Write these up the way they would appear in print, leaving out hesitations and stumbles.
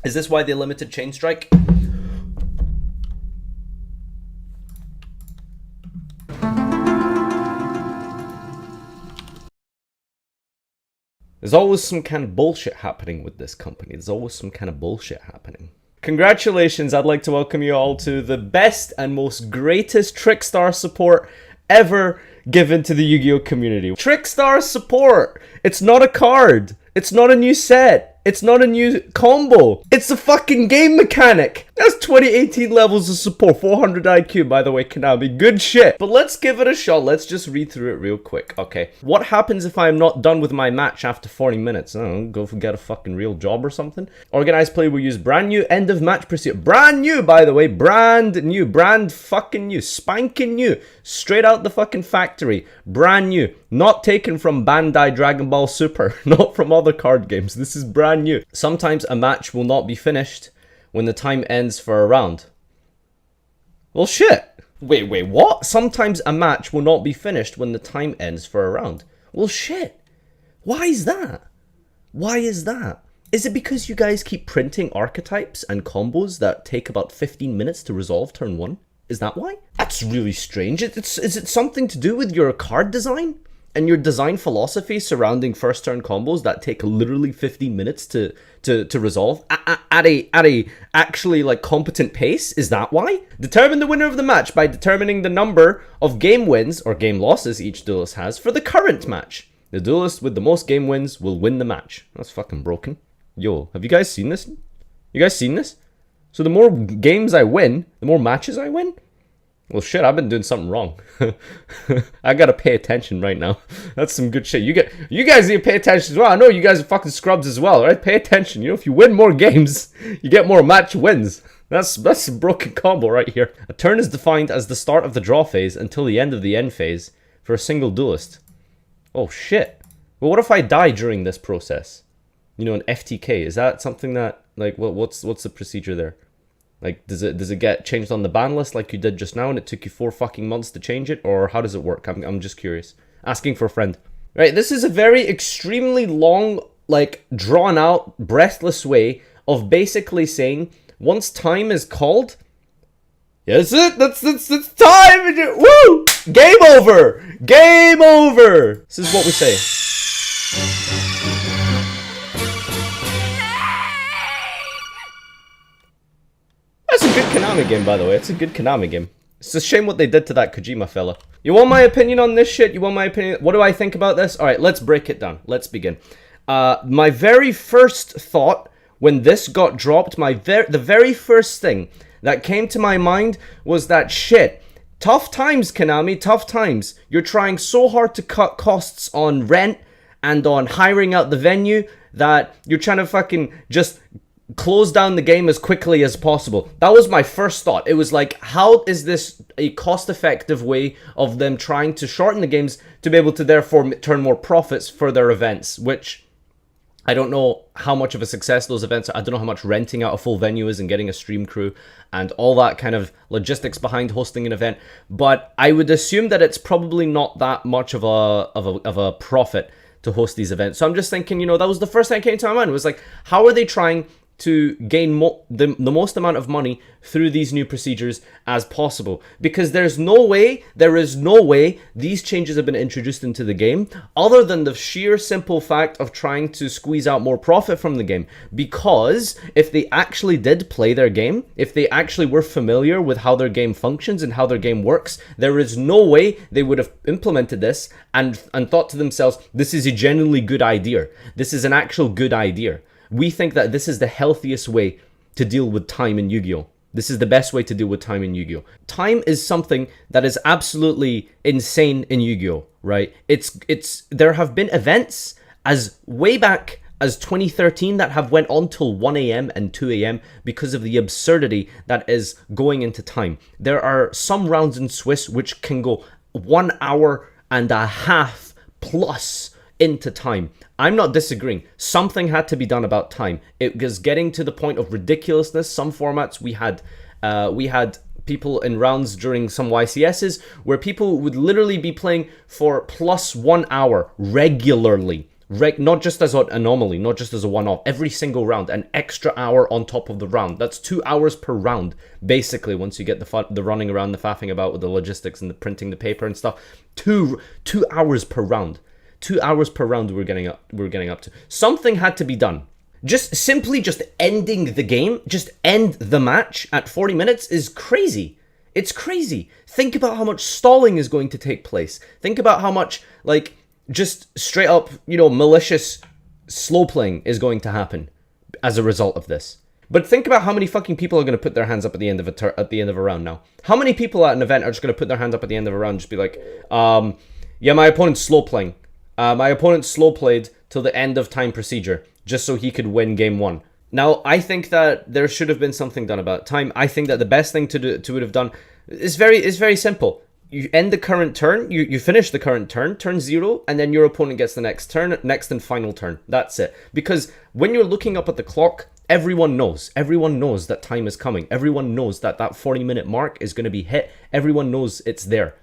Is this why they limited Chain Strike? There's always some kind of bullshit happening with this company. There's always some kind of bullshit happening. Congratulations, I'd like to welcome you all to the best and most greatest Trickstar support ever given to the Yu-Gi-Oh community. Trickstar support! It's not a card. It's not a new set. It's not a new combo. It's a fucking game mechanic. That's 2018 levels of support. 400 IQ, by the way, Konami. Good shit. But let's give it a shot. Let's just read through it real quick. Okay. What happens if I'm not done with my match after 40 minutes? I don't know, go get a fucking real job or something. Organized play will use brand new end of match procedure. Brand new, by the way. Brand new. Brand fucking new. Spanking new. Straight out the fucking factory. Brand new. Not taken from Bandai Dragon Ball Super. Not from other card games. This is brand new. Sometimes a match will not be finished when the time ends for a round. Well, shit. Wait, what? Sometimes a match will not be finished when the time ends for a round. Well, shit. Why is that? Why is that? Is it because you guys keep printing archetypes and combos that take about 15 minutes to resolve turn 1? Is that why? That's really strange. Is it something to do with your card design? And your design philosophy surrounding first turn combos that take literally 15 minutes to resolve at a actually like competent pace? Is that why? Determine the winner of the match by determining the number of game wins or game losses each duelist has for the current match. The duelist with the most game wins will win the match. That's fucking broken. Yo, have you guys seen this? You guys seen this? So the more games I win, the more matches I win? Well, shit, I've been doing something wrong. I gotta pay attention right now. That's some good shit. You guys need to pay attention as well. I know you guys are fucking scrubs as well, right? Pay attention. You know, if you win more games, you get more match wins. That's a broken combo right here. A turn is defined as the start of the draw phase until the end of the end phase for a single duelist. Oh, shit. Well, what if I die during this process? You know, an FTK. Is that something that, like, what's the procedure there? Like, does it get changed on the ban list like you did just now and it took you 4 fucking months to change it? Or how does it work? I'm just curious. Asking for a friend. Right, this is a very extremely long, like, drawn out, breathless way of basically saying, once time is called, yes, that's time! Woo! Game over! Game over! This is what we say. That's a good Konami game, by the way. It's a good Konami game. It's a shame what they did to that Kojima fella. You want my opinion on this shit? You want my opinion? What do I think about this? Alright, let's break it down. Let's begin. My very first thought when this got dropped, the very first thing that came to my mind was that shit. Tough times, Konami, tough times. You're trying so hard to cut costs on rent and on hiring out the venue that you're trying to fucking just close down the game as quickly as possible. That was my first thought. It was like, how is this a cost-effective way of them trying to shorten the games to be able to therefore turn more profits for their events, which I don't know how much of a success those events are. I don't know how much renting out a full venue is and getting a stream crew and all that kind of logistics behind hosting an event, but I would assume that it's probably not that much of a profit to host these events. So I'm just thinking, you know, that was the first thing that came to my mind. It was like, how are they trying to gain the most amount of money through these new procedures as possible? Because there is no way these changes have been introduced into the game other than the sheer simple fact of trying to squeeze out more profit from the game. Because if they actually did play their game, if they actually were familiar with how their game functions and how their game works, there is no way they would have implemented this and thought to themselves, this is a genuinely good idea. This is an actual good idea. We think that this is the healthiest way to deal with time in Yu-Gi-Oh! This is the best way to deal with time in Yu-Gi-Oh! Time is something that is absolutely insane in Yu-Gi-Oh! Right? There have been events as way back as 2013 that have went on till 1 a.m. and 2 a.m. because of the absurdity that is going into time. There are some rounds in Swiss which can go 1 hour and a half plus into time. I'm not disagreeing. Something had to be done about time. It was getting to the point of ridiculousness. Some formats we had people in rounds during some YCSs where people would literally be playing for plus 1 hour regularly. Not just as an anomaly, not just as a one-off. Every single round, an extra hour on top of the round. That's 2 hours per round, basically, once you get the running around, the faffing about with the logistics and the printing the paper and stuff. Two hours per round. 2 hours per round we're getting up to. Something had to be done. Just ending the game, just end the match at 40 minutes is crazy. It's crazy. Think about how much stalling is going to take place. Think about how much, like, just straight up, malicious slow playing is going to happen as a result of this. But think about how many fucking people are going to put their hands up at the end of a round now. How many people at an event are just going to put their hands up at the end of a round and just be like, yeah, my opponent's slow playing. My opponent slow played till the end of time procedure just so he could win game 1. Now, I think that there should have been something done about time. I think that the best thing to have done is very simple. You end the current turn, you finish the current turn 0, and then your opponent gets the next and final turn. That's it. Because when you're looking up at the clock, everyone knows that time is coming. Everyone knows that 40-minute mark is going to be hit. Everyone knows it's there.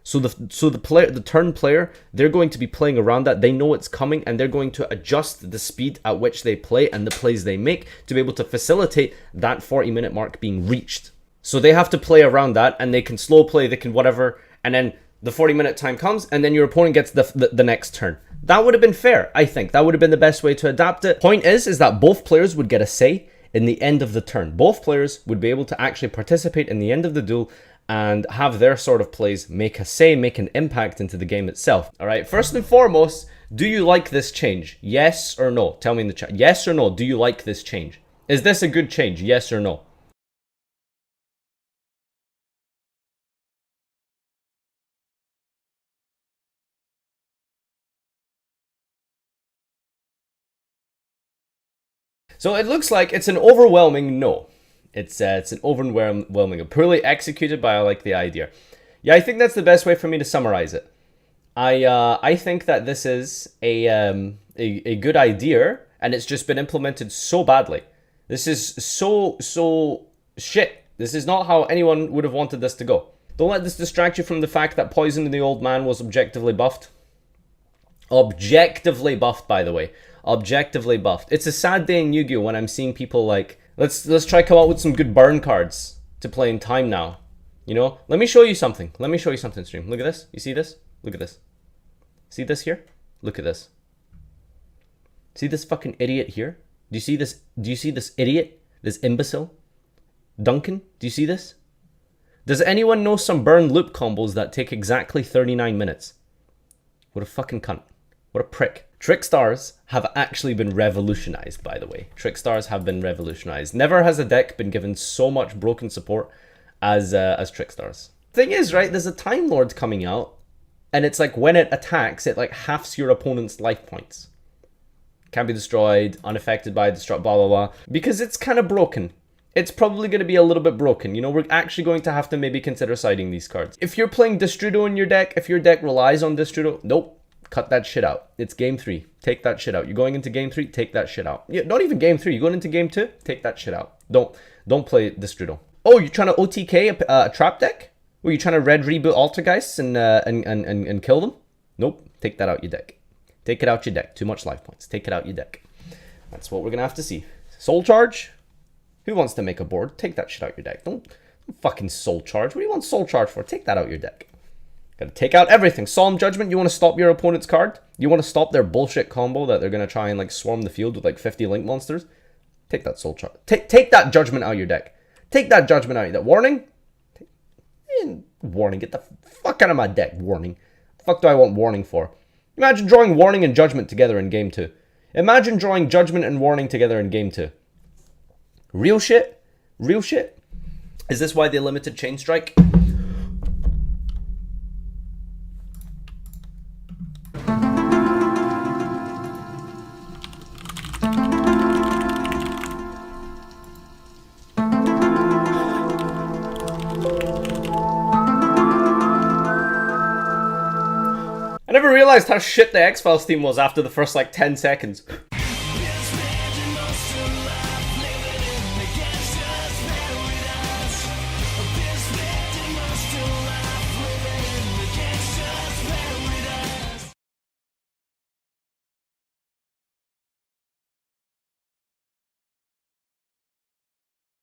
So the turn player, they're going to be playing around that. They know it's coming, and they're going to adjust the speed at which they play and the plays they make to be able to facilitate that 40-minute mark being reached. So they have to play around that, and they can slow play, they can whatever, and then the 40-minute time comes, and then your opponent gets the next turn. That would have been fair, I think. That would have been the best way to adapt it. Point is that both players would get a say in the end of the turn. Both players would be able to actually participate in the end of the duel and have their sort of plays make a say, make an impact into the game itself. All right, first and foremost, do you like this change? Yes or no? Tell me in the chat. Yes or no? Do you like this change? Is this a good change? Yes or no? So it looks like it's an overwhelming no. It's an overwhelming, poorly executed, but I like the idea. Yeah, I think that's the best way for me to summarize it. I think that this is a good idea, and it's just been implemented so badly. This is so shit. This is not how anyone would have wanted this to go. Don't let this distract you from the fact that Poison the Old Man was objectively buffed. Objectively buffed, by the way. Objectively buffed. It's a sad day in Yu-Gi-Oh! When I'm seeing people like, let's try come out with some good burn cards to play in time now. Let me show you something. Let me show you something, stream. Look at this. You see this? Look at this. See this here? Look at this. See this fucking idiot here? Do you see this? Do you see this idiot? This imbecile? Duncan? Do you see this? Does anyone know some burn loop combos that take exactly 39 minutes? What a fucking cunt. What a prick. Trickstars have actually been revolutionized, by the way. Trickstars have been revolutionized. Never has a deck been given so much broken support as Trickstars. Thing is, right, there's a Time Lord coming out, and it's like when it attacks, it like halves your opponent's life points. Can't be destroyed, unaffected by destruct, blah, blah, blah. Because it's kind of broken. It's probably going to be a little bit broken. We're actually going to have to maybe consider siding these cards. If you're playing Destrudo in your deck, if your deck relies on Destrudo, nope. Cut that shit out. It's game 3. Take that shit out. You're going into game 3, take that shit out. Yeah, not even game 3. You're going into game 2, take that shit out. Don't play Destrudo. Oh, you're trying to OTK a trap deck? Were you trying to red reboot Altergeists and kill them? Nope. Take that out your deck. Take it out your deck. Too much life points. Take it out your deck. That's what we're gonna have to see. Soul Charge? Who wants to make a board? Take that shit out your deck. Don't fucking Soul Charge. What do you want Soul Charge for? Take that out your deck. Gotta take out everything. Solemn Judgment, you want to stop your opponent's card? You want to stop their bullshit combo that they're going to try and like swarm the field with like 50 Link Monsters? Take that Soul Charge. Take that Judgment out of your deck. Take that Judgment out of your deck. Warning? Warning. Get the fuck out of my deck. Warning. The fuck do I want Warning for? Imagine drawing Warning and Judgment together in game 2. Imagine drawing Judgment and Warning together in game 2. Real shit? Real shit? Is this why they limited Chain Strike? I never realized how shit the X-Files theme was after the first like 10 seconds.